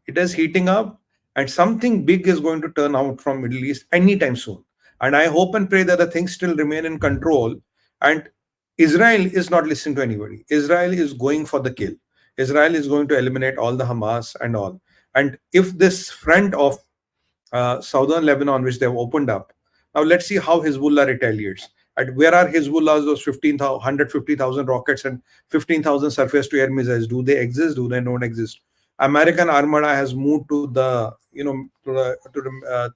It is heating up, and something big is going to turn out from Middle East anytime soon. And I hope and pray that the things still remain in control. And Israel is not listening to anybody. Israel is going for the kill. Israel is going to eliminate all the Hamas and all. And if this front of southern Lebanon, which they've opened up, now let's see how Hezbollah retaliates. And where are Hezbollah's those 150,000 rockets and 15,000 surface-to-air missiles? Do they exist? Do they not exist? American Armada has moved to the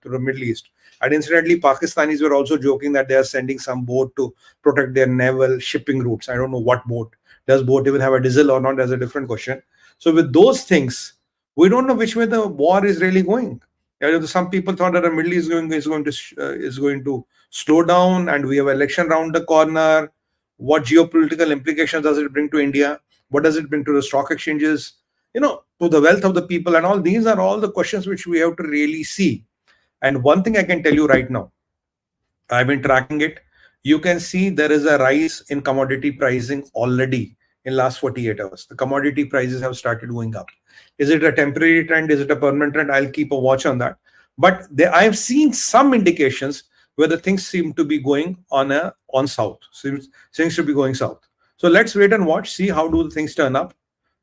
Middle East, and incidentally, Pakistanis were also joking that they are sending some boat to protect their naval shipping routes. I don't know what boat. Does boat even have a diesel or not? That's a different question. So with those things, we don't know which way the war is really going. Some people thought that the Middle East is going to slow down, and we have election round the corner. What geopolitical implications does it bring to India? What does it bring to the stock exchanges? To the wealth of the people and all. These are all the questions which we have to really see. And one thing I can tell you right now, I've been tracking it. You can see there is a rise in commodity pricing already in last 48 hours. The commodity prices have started going up. Is it a temporary trend? Is it a permanent trend? I'll keep a watch on that. But I've seen some indications where the things seem to be going on south. Seems to be going south. So let's wait and watch, see how do the things turn up.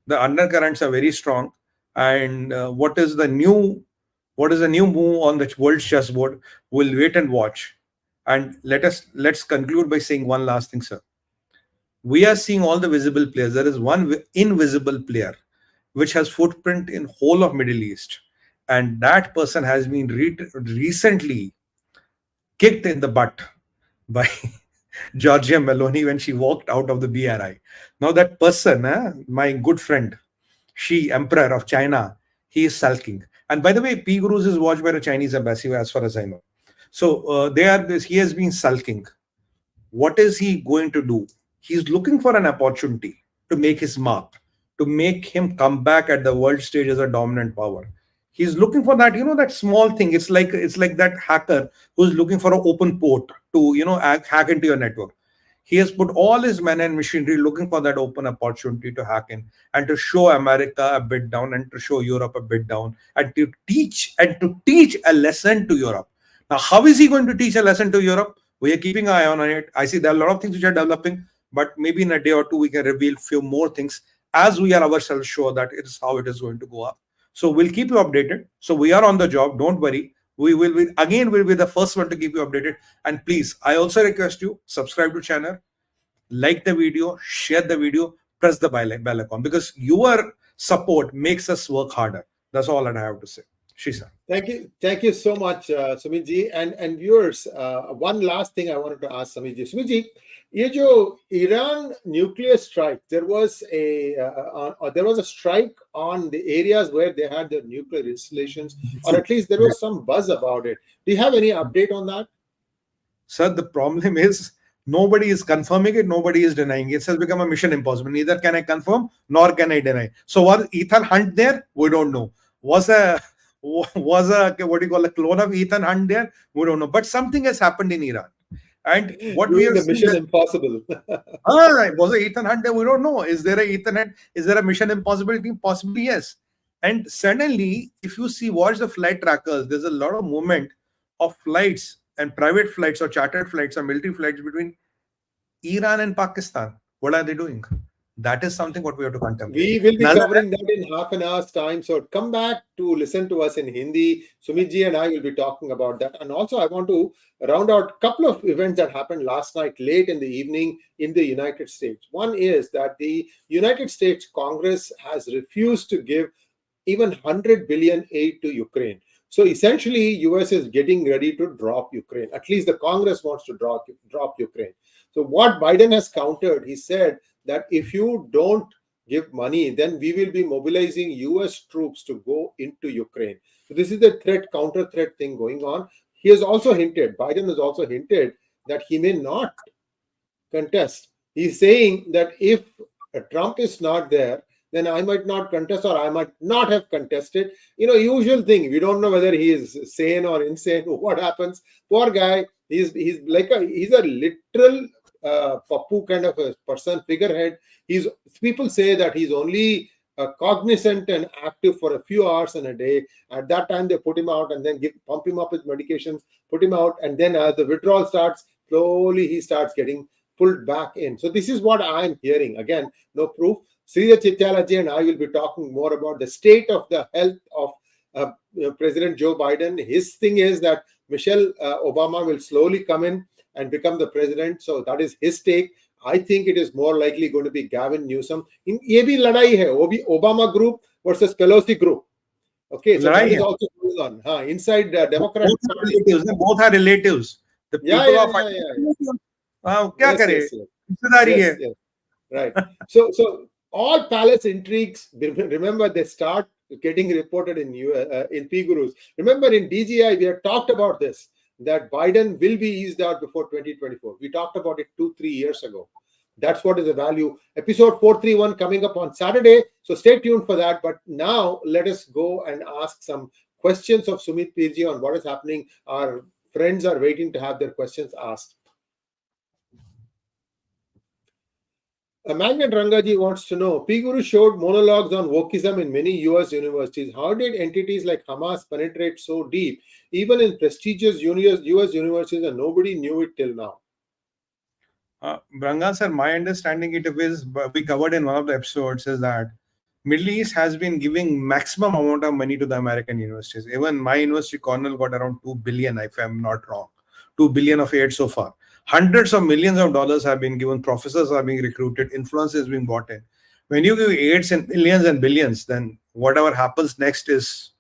The undercurrents are very strong. And what is the new move on the world chessboard? We'll wait and watch. And let's conclude by saying one last thing, sir. We are seeing all the visible players. There is one invisible player which has footprint in whole of Middle East, and that person has been recently kicked in the butt by Giorgia Meloni when she walked out of the BRI. Now that person, my good friend, Emperor of China, he is sulking. And by the way, PGurus is watched by the Chinese embassy, as far as I know. So he has been sulking. What is he going to do? He's looking for an opportunity to make his mark, to make him come back at the world stage as a dominant power. He's looking for that, that small thing. It's like that hacker who's looking for an open port to, hack into your network. He has put all his men and machinery looking for that open opportunity to hack in and to show America a bit down and to show Europe a bit down and to teach a lesson to Europe. Now, how is he going to teach a lesson to Europe? We are keeping an eye on it. I see there are a lot of things which are developing, but maybe in a day or two, we can reveal a few more things as we are ourselves sure that it is how it is going to go up. So we'll keep you updated. So we are on the job. Don't worry. We'll be the first one to keep you updated. And please, I also request you, subscribe to channel, like the video, share the video, press the bell icon, because your support makes us work harder. That's all that I have to say. Shisa. Thank you so much, Sumitji. And viewers, one last thing I wanted to ask Sumitji. Sumitji, ये जो Iran nuclear strike, there was a strike on the areas where they had their nuclear installations, or at least there was some buzz about it. Do you have any update on that? Sir, the problem is nobody is confirming it, nobody is denying it. It has become a mission impossible. Neither can I confirm nor can I deny. So was Ethan Hunt there? We don't know. Was a what do you call a clone of Ethan Hunt there? We don't know. But something has happened in Iran. And what we have the Mission Impossible. Was it Ethan Hunt there? We don't know. Is there a Ethan Hunt? Is there a Mission Impossible team? Possibly yes. And suddenly, if you watch the flight trackers, there's a lot of movement of flights and private flights or chartered flights or military flights between Iran and Pakistan. What are they doing? That is something what we have to contemplate. We will be covering that in half an hour's time. So come back to listen to us in Hindi. Sumitji and I will be talking about that. And also I want to round out a couple of events that happened last night, late in the evening in the United States. One is that the United States Congress has refused to give even 100 billion aid to Ukraine. So essentially, US is getting ready to drop Ukraine. At least the Congress wants to drop Ukraine. So what Biden has countered, he said that if you don't give money, then we will be mobilizing US troops to go into Ukraine. So this is the counter threat thing going on. He has also hinted, Biden has also hinted that he may not contest. He's saying that if Trump is not there, then I might not contest, or I might not have contested. Usual thing. We don't know whether he is sane or insane. What happens? Poor guy. He's a literal Pappu kind of a person, figurehead. People say that he's only cognizant and active for a few hours in a day. At that time, they put him out and then pump him up with medications, put him out, and then as the withdrawal starts, slowly he starts getting pulled back in. So this is what I'm hearing. Again, no proof. Sridhar Chityalaji and I will be talking more about the state of the health of President Joe Biden. His thing is that Michelle Obama will slowly come in and become the president. So that is his take. I think it is more likely going to be Gavin Newsom. In ये भी लड़ाई है, वो भी Obama group versus Pelosi group. Okay, so that is also going on. Inside Democrat Party. Both are relatives. The people are fighting. क्या करे? Right. So all palace intrigues. Remember, they start getting reported in PGurus. Remember, in DGI we had talked about this, that Biden will be eased out before 2024. We talked about it 2-3 years ago. That's what is the value. Episode 431 coming up on Saturday. So stay tuned for that. But now let us go and ask some questions of Sumit Peer on what is happening. Our friends are waiting to have their questions asked. Magnet Rangaji wants to know, PGurus showed monologues on wokeism in many US universities. How did entities like Hamas penetrate so deep, even in prestigious US universities, and nobody knew it till now? Ranga sir, my understanding it is, we covered in one of the episodes, is that Middle East has been giving maximum amount of money to the American universities. Even my university, Cornell, got around 2 billion, if I'm not wrong. 2 billion of aid so far. Hundreds of millions of dollars have been given. Professors are being recruited. Influence is being brought in. When you give aids in millions and billions, then whatever happens next is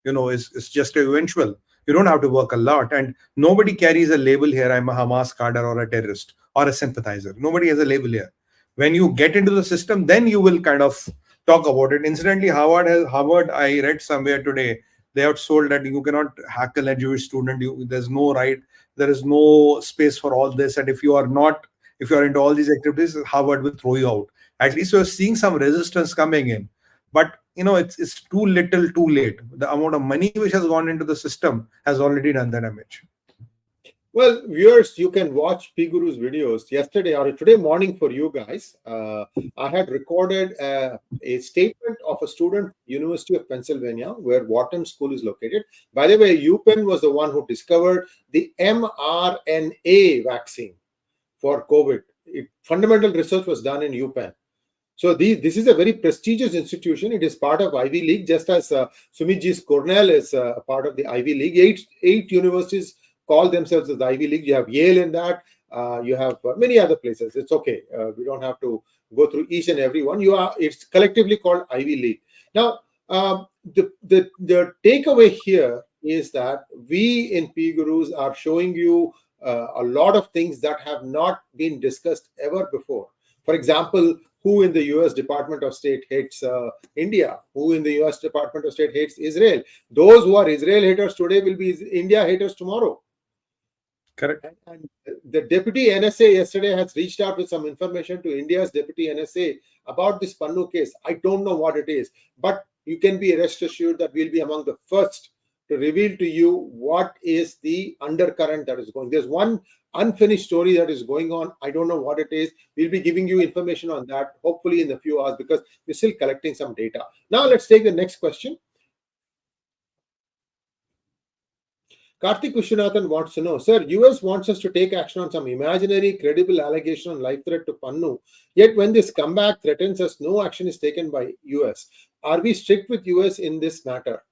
just eventual. You don't have to work a lot. And nobody carries a label here, I'm a Hamas cadre or a terrorist or a sympathizer. Nobody has a label here. When you get into the system, then you will kind of talk about it. Incidentally, Harvard, I read somewhere today, they have told that you cannot heckle a Jewish student. There's no right. There is no space for all this. And if you are into all these activities, Harvard will throw you out. At least you're seeing some resistance coming in. But it's too little, too late. The amount of money which has gone into the system has already done the damage. Well, viewers, you can watch PGurus videos yesterday or today morning for you guys. I had recorded a statement of a student, University of Pennsylvania, where Wharton School is located. By the way, UPenn was the one who discovered the mRNA vaccine for COVID. Fundamental research was done in UPenn. So this is a very prestigious institution. It is part of Ivy League, just as Sumitji's Cornell is a part of the Ivy League. Eight universities call themselves as the Ivy League. You have Yale in that. You have many other places. It's okay. We don't have to go through each and every one. It's collectively called Ivy League. Now, the takeaway here is that we in PGurus are showing you a lot of things that have not been discussed ever before. For example, who in the US Department of State hates India? Who in the US Department of State hates Israel? Those who are Israel haters today will be India haters tomorrow. Correct. And the deputy NSA yesterday has reached out with some information to India's deputy NSA about this Panunu case. I don't know what it is, but you can be rest assured that we'll be among the first to reveal to you what is the undercurrent that is going. There's one unfinished story that is going on. I don't know what it is. We'll be giving you information on that, hopefully in a few hours, because we're still collecting some data. Now let's take the next question. Karthik Vishwanathan wants to know, sir, US wants us to take action on some imaginary credible allegation on life threat to Pannu. Yet when this comeback threatens us, no action is taken by US. Are we strict with US in this matter?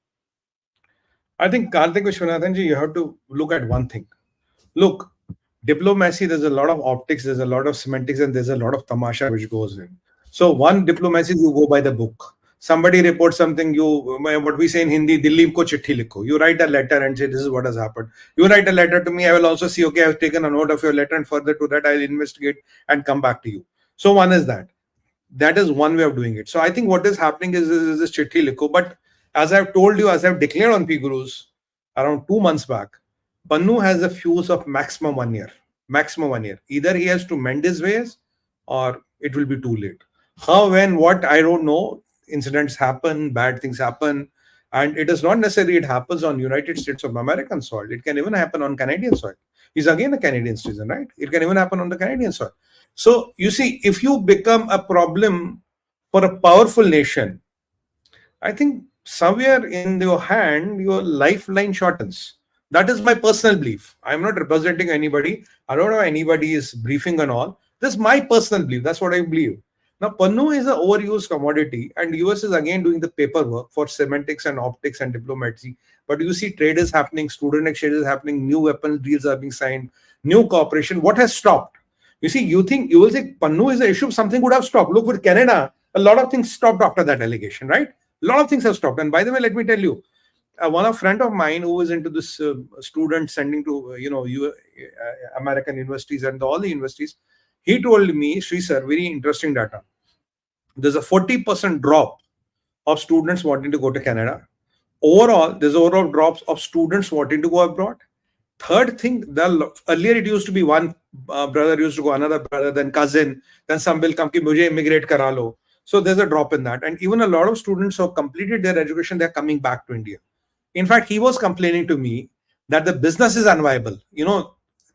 I think, Karthik Vishwanathan ji, you have to look at one thing. Look, diplomacy, there's a lot of optics, there's a lot of semantics, and there's a lot of tamasha which goes in. So one diplomacy, you go by the book. Somebody reports something, what we say in Hindi, Dilli ko chithi likho. You write a letter and say, this is what has happened. You write a letter to me, I will also see, okay, I've taken a note of your letter, and further to that, I'll investigate and come back to you. So one is that. That is one way of doing it. So I think what is happening is this chithi likho. But as I've told you, as I've declared on PGurus around 2 months back, Pannu has a fuse of maximum 1 year. Maximum 1 year. Either he has to mend his ways or it will be too late. How, when, what, I don't know. Incidents happen, bad things happen. And it is not necessarily it happens on United States of American soil. It can even happen on Canadian soil. He's again a Canadian citizen, right? It can even happen on the Canadian soil. So you see, if you become a problem for a powerful nation, I think somewhere in your hand, your lifeline shortens. That is my personal belief. I'm not representing anybody. I don't know anybody's briefing and all. This is my personal belief. That's what I believe. Now, Pannu is an overused commodity, and US is again doing the paperwork for semantics and optics and diplomacy. But you see trade is happening, student exchange is happening, new weapons deals are being signed, new cooperation. What has stopped? You see, you will say Pannu is the issue, something would have stopped. Look, with Canada, a lot of things stopped after that allegation, right? A lot of things have stopped. And by the way, let me tell you, one friend of mine who was into this student sending to American universities and all the universities, he told me, Sri sir, very interesting data. There's a 40% drop of students wanting to go to Canada. Overall, there's overall drops of students wanting to go abroad. Third thing, earlier it used to be one brother used to go, another brother, then cousin, then some will come ki mujhe immigrate kara lo. So there's a drop in that. And even a lot of students who have completed their education, they're coming back to India. In fact, he was complaining to me that the business is unviable.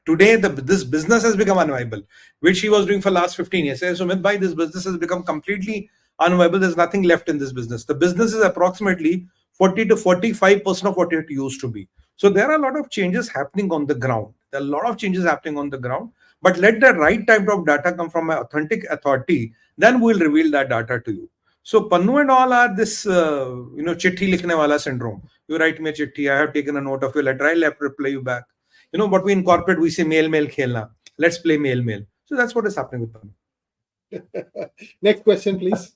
Today this business has become unviable, which he was doing for last 15 years. So Sumit bhai, this business has become completely unviable. There's nothing left in this business. The business is approximately 40 to 45% of what it used to be. So there are a lot of changes happening on the ground. There are a lot of changes happening on the ground. But let the right type of data come from an authentic authority, then we'll reveal that data to you. So Pannu and all are this, chitti likhne wala syndrome. You write me a chitti, I have taken a note of your letter, I'll have to reply you back. What we incorporate, we say mail khelna. Let's play mail. So that's what is happening with Pannu. Next question, please.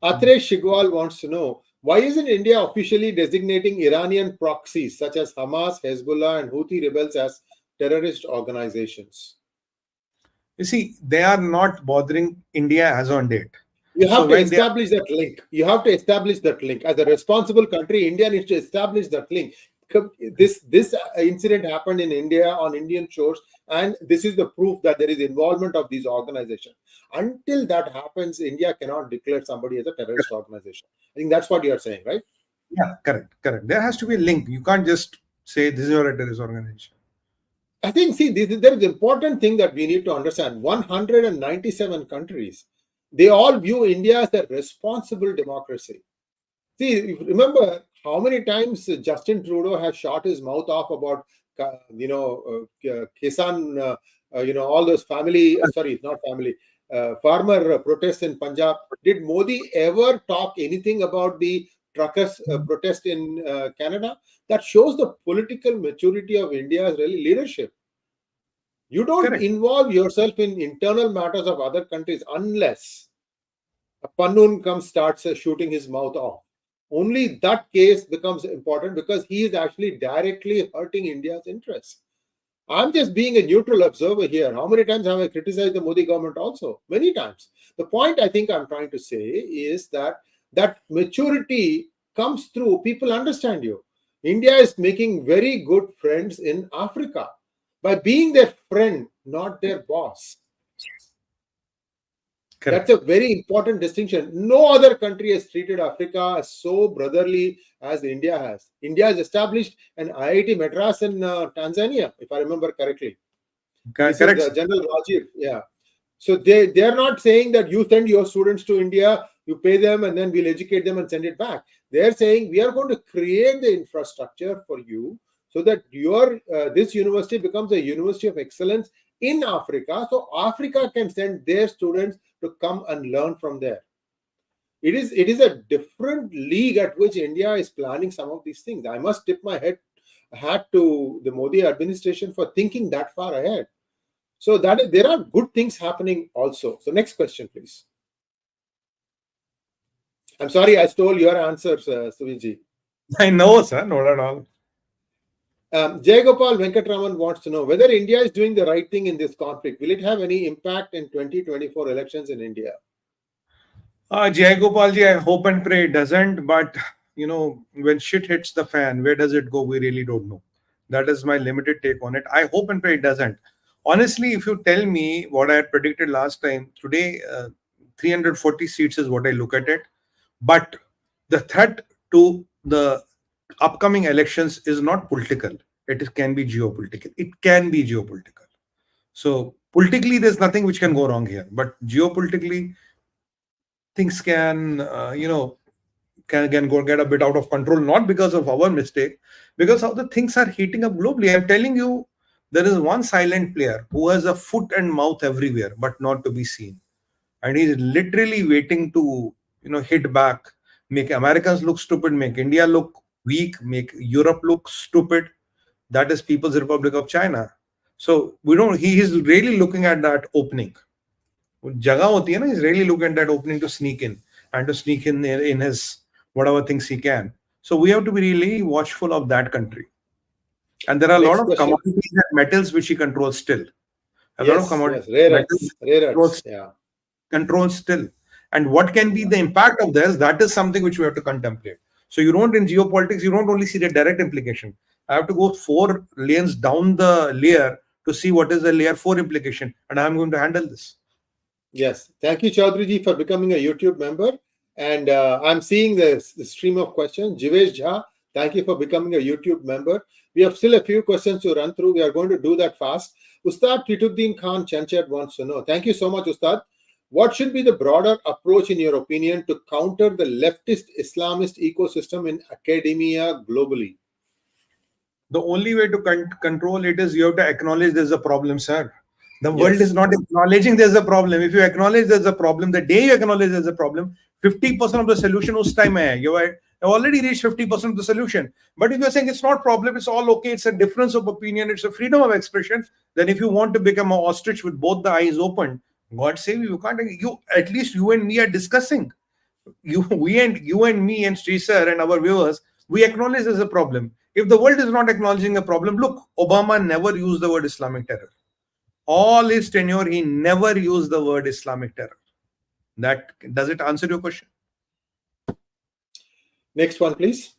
Atre Shigwal wants to know, why isn't India officially designating Iranian proxies such as Hamas, Hezbollah, and Houthi rebels as terrorist organizations? You see, they are not bothering India as on date. You have to establish that link. You have to establish that link. As a responsible country, India needs to establish that link. This incident happened in India on Indian shores, and this is the proof that there is involvement of these organizations. Until that happens, India cannot declare somebody as a terrorist organization. I think that's what you are saying, right? Yeah, correct. There has to be a link. You can't just say this is a terrorist organization. I think, there is an important thing that we need to understand. 197 countries, they all view India as a responsible democracy. See, remember how many times Justin Trudeau has shot his mouth off about, Kisan, all those farmer protests in Punjab. Did Modi ever talk anything about the truckers protest in Canada? That shows the political maturity of India's leadership. You don't involve yourself in internal matters of other countries unless a Panunu starts shooting his mouth off. Only that case becomes important because he is actually directly hurting India's interests. I'm just being a neutral observer here. How many times have I criticized the Modi government also? Many times. The point I think I'm trying to say is that maturity comes through. People understand you. India is making very good friends in Africa by being their friend, not their boss. Correct. That's a very important distinction. No other country has treated Africa as so brotherly as India has. India has established an IIT Madras in Tanzania, if I remember correctly. Correct. General Rajiv, yeah. So they are not saying that you send your students to India, you pay them, and then we'll educate them and send it back. They're saying we are going to create the infrastructure for you so that this university becomes a university of excellence in Africa, so Africa can send their students to come and learn from there. It is a different league at which India is planning some of these things. I must tip my hat to the Modi administration for thinking that far ahead. So there are good things happening also. So next question, please. I'm sorry I stole your answers, Suviji. I know, sir. Not at all. Jayagopal Venkatraman wants to know whether India is doing the right thing in this conflict. Will it have any impact in 2024 elections in India? Jayagopalji, I hope and pray it doesn't. But, when shit hits the fan, where does it go? We really don't know. That is my limited take on it. I hope and pray it doesn't. Honestly, if you tell me what I had predicted last time, today 340 seats is what I look at it. But the threat to the upcoming elections is not political. It can be geopolitical. So politically, there's nothing which can go wrong here. But geopolitically, things can, can go get a bit out of control, not because of our mistake, because how the things are heating up globally. I'm telling you, there is one silent player who has a foot and mouth everywhere, but not to be seen. And he's literally waiting to, hit back, make Americans look stupid, make India look weak, make Europe look stupid. That is People's Republic of China. So he is really looking at that opening. Jaga hoti hai na, he's really looking at that opening to sneak in and to sneak in his whatever things he can. So we have to be really watchful of that country. And there are a lot of commodities and metals which he controls still. A lot of commodities, rare earths, controls still. And what can be the impact of this? That is something which we have to contemplate. So you don't, in geopolitics, you don't only see the direct implication. I have to go 4 lanes down the layer to see what is the layer 4 implication, and I'm going to handle this. Yes, thank you, Chaudhary ji, for becoming a YouTube member. And I'm seeing the stream of questions. Jivesh Jha, thank you for becoming a YouTube member. We have still a few questions to run through. We are going to do that fast. Ustad Tituddin Khan Chanchat wants to know. Thank you so much, Ustad. What should be the broader approach, in your opinion, to counter the leftist Islamist ecosystem in academia globally? The only way to control it is you have to acknowledge there's a problem, sir. The world is not acknowledging there's a problem. If you acknowledge there's a problem, the day you acknowledge there's a problem, 50% of the solution us time hai. You have already reached 50% of the solution. But if you're saying it's not problem, it's all okay, it's a difference of opinion, it's a freedom of expression, then if you want to become an ostrich with both the eyes open, God save you, you can't. At least you and me are discussing. You and me and Sri sir and our viewers, we acknowledge there's a problem. If the world is not acknowledging a problem, look, Obama never used the word Islamic terror. All his tenure, he never used the word Islamic terror. Does it answer your question? Next one, please.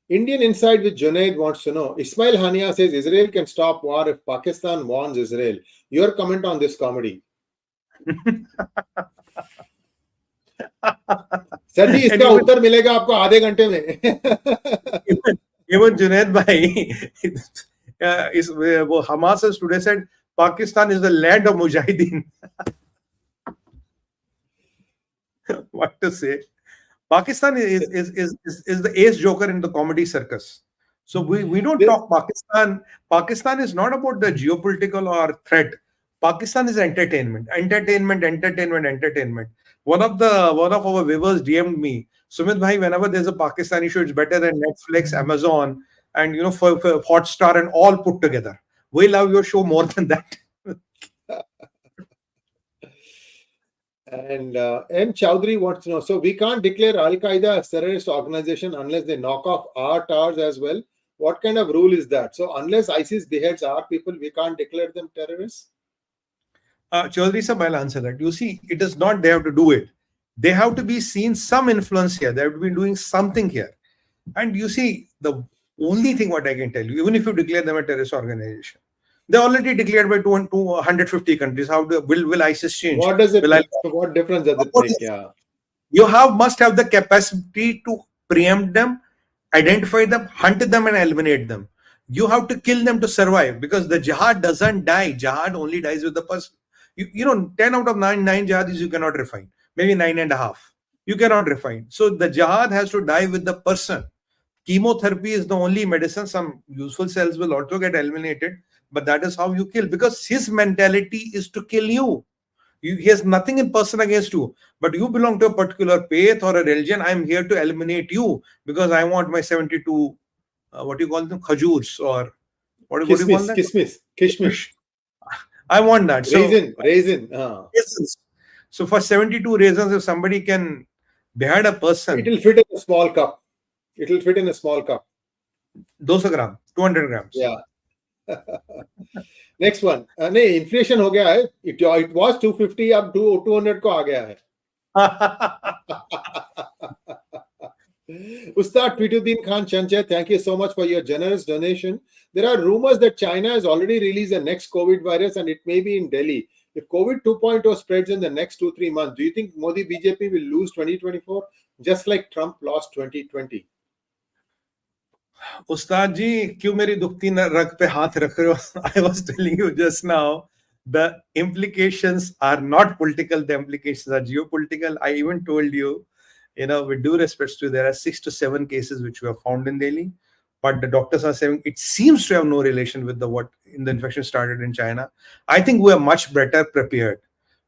Indian Inside with Junaid wants to know. Ismail Hania says Israel can stop war if Pakistan warns Israel. Your comment on this comedy? Sir ji इसका उत्तर मिलेगा आपको आधे घंटे में. Even Junaid bhai, Hamas has today said Pakistan is the land of Mujahideen. What to say? Pakistan is the ace joker in the comedy circus. So we don't talk Pakistan. Pakistan is not about the geopolitical or threat. Pakistan is entertainment. One of our viewers DM'd me, Sumit bhai, whenever there's a Pakistani show, it's better than Netflix, Amazon, and for Hotstar and all put together. We love your show more than that. And M. Chowdhury wants to know, so we can't declare Al-Qaeda a terrorist organization unless they knock off our towers as well. What kind of rule is that? So unless ISIS beheads our people, we can't declare them terrorists? Chaudhary sir, I'll answer that. You see, it is not they have to do it. They have to be seen some influence here. They have to be doing something here. And you see, the only thing what I can tell you, even if you declare them a terrorist organization, they already declared by 250 countries. How will ISIS change? What does it make? What difference does it make? Yeah. You must have the capacity to preempt them, identify them, hunt them, and eliminate them. You have to kill them to survive, because the jihad doesn't die. Jihad only dies with the person. 10 out of 9 jihadis you cannot refine. Maybe 9.5. You cannot refine. So the jihad has to die with the person. Chemotherapy is the only medicine. Some useful cells will also get eliminated, but that is how you kill, because his mentality is to kill you. He has nothing in person against you, but you belong to a particular faith or a religion. I'm here to eliminate you because I want my 72, what do you call them? Khajurs, or what do you call that? Kishmish. I want that. Raisin. Raisins. So for 72 raisins, if somebody can behead a person, it will fit in a small cup. 200 grams, 200 grams. Yeah. Next one. नहीं, inflation हो गया है. It was 250, अब 200 को आ गया है. Ustad Tituddin Khan Chanchay, thank you so much for your generous donation. There are rumors that China has already released the next COVID virus, and it may be in Delhi. If COVID 2.0 spreads in the next 2-3 months, do you think Modi BJP will lose 2024 just like Trump lost 2020? Ustad ji, क्यों मेरी दुखती रग पे हाथ रख रहे हो? I was telling you just now, the implications are not political, the implications are geopolitical. I even told you, with due respect to, there are 6 to 7 cases which were found in Delhi. but the doctors are saying it seems to have no relation with the what in the infection started in China. I think we are much better prepared.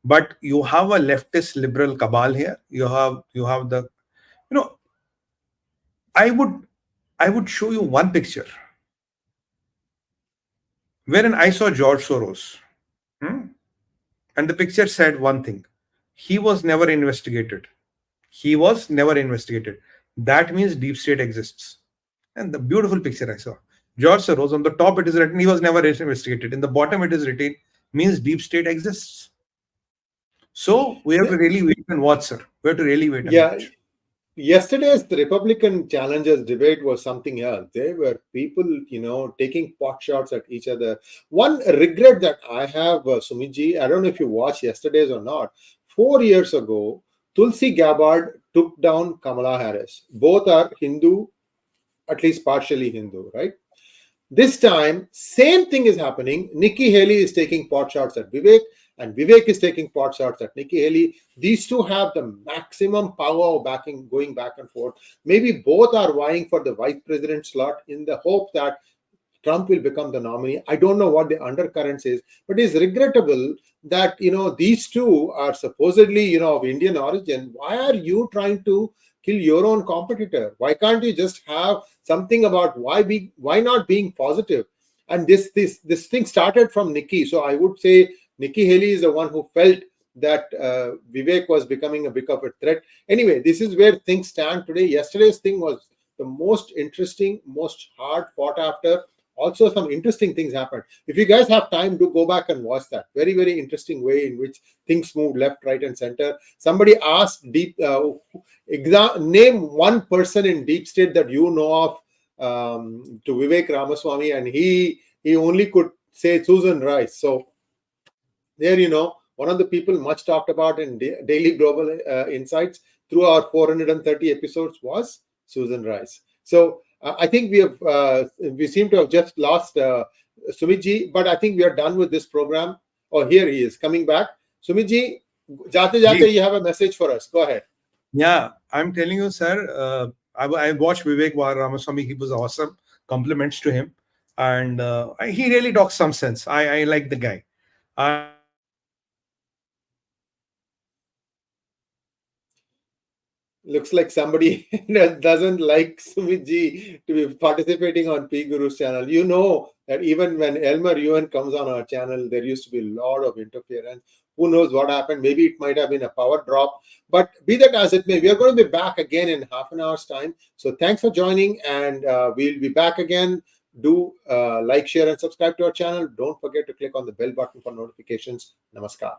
But you have a leftist liberal cabal here. You have the, you know, I would show you one picture wherein I saw George Soros. Hmm? And the picture said one thing: he was never investigated. He was never investigated. That means deep state exists. And the beautiful picture I saw: George Soros, on the top it is written he was never investigated. In the bottom it is written means deep state exists. So we have to really wait and watch, sir. We have to really wait and Yeah. watch. Yesterday's the Republican challengers debate was something else. There were people, taking pot shots at each other. One regret that I have, Sumiji, I don't know if you watched yesterday's or not. 4 years ago, Tulsi Gabbard took down Kamala Harris. Both are Hindu, at least partially Hindu, right? This time, same thing is happening. Nikki Haley is taking pot shots at Vivek, and Vivek is taking pot shots at Nikki Haley. These two have the maximum power of backing, going back and forth. Maybe both are vying for the vice president slot in the hope that Trump will become the nominee. I don't know what the undercurrents is, but it's regrettable that these two are supposedly of Indian origin. Why are you trying to kill your own competitor? Why can't you just have something about why not being positive? And this thing started from Nikki. So I would say Nikki Haley is the one who felt that Vivek was becoming a bit of a threat. Anyway, this is where things stand today. Yesterday's thing was the most interesting, most hard fought after. Also, some interesting things happened. If you guys have time, do go back and watch that. Very, very interesting way in which things moved left, right, and center. Somebody asked name one person in deep state that you know of to Vivek Ramaswamy, and he only could say Susan Rice. So there, one of the people much talked about in Daily Global Insights through our 430 episodes was Susan Rice. So I think we seem to have just lost Sumitji, but I think we are done with this program. Oh, here he is coming back. Sumitji, jate, you have a message for us. Go ahead. Yeah, I'm telling you, sir. I watched Vivek Ramaswamy. He was awesome. Compliments to him, and he really talks some sense. I like the guy. Looks like somebody doesn't like Sumitji to be participating on PGurus channel. You know that even when Elmer Ewan comes on our channel, there used to be a lot of interference. Who knows what happened? Maybe it might have been a power drop. But be that as it may, we are going to be back again in half an hour's time. So thanks for joining, and we'll be back again. Do like, share, and subscribe to our channel. Don't forget to click on the bell button for notifications. Namaskar.